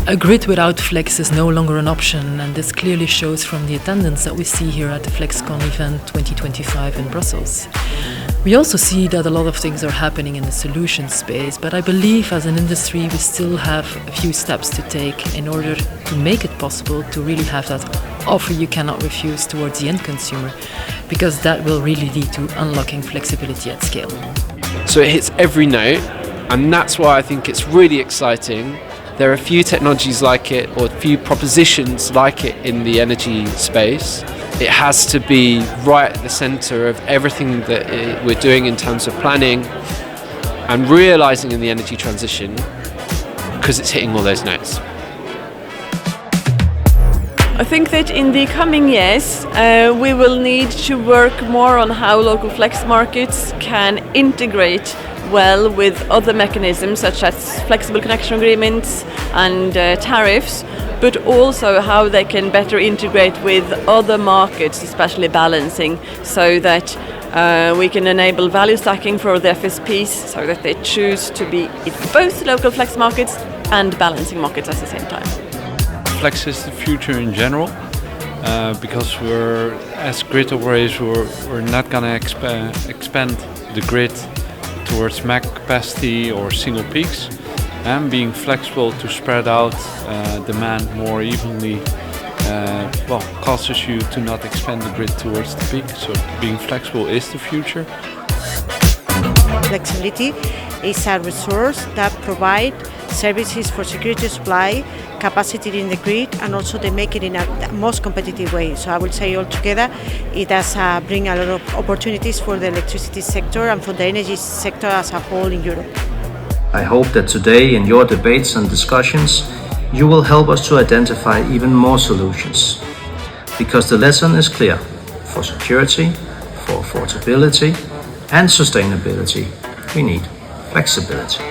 A grid without flex is no longer an option, and this clearly shows from the attendance that we see here at the FlexCon event 2025 in Brussels. We also see that a lot of things are happening in the solution space, but I believe as an industry we still have a few steps to take in order to make it possible to really have that offer you cannot refuse towards the end consumer, because that will really lead to unlocking flexibility at scale. So it hits every note, and that's why I think it's really exciting. There are a few technologies like it, or a few propositions like it in the energy space. It has to be right at the center of everything that we're doing in terms of planning and realizing in the energy transition, because it's hitting all those notes. I think that in the coming years we will need to work more on how local flex markets can integrate well with other mechanisms such as flexible connection agreements and tariffs, but also how they can better integrate with other markets, especially balancing, so that we can enable value stacking for the FSPs so that they choose to be in both local flex markets and balancing markets at the same time. Flex is the future in general, because we're, as grid operators, we're not going to expand the grid towards max capacity or single peaks, and being flexible to spread out demand more evenly causes you to not expand the grid towards the peak. So being flexible is the future. Flexibility is a resource that provides services for security supply, capacity in the grid, and also they make it in a most competitive way. So I will say altogether it does bring a lot of opportunities for the electricity sector and for the energy sector as a whole in Europe. I hope that today in your debates and discussions you will help us to identify even more solutions. Because the lesson is clear: for security, for affordability and sustainability, we need flexibility.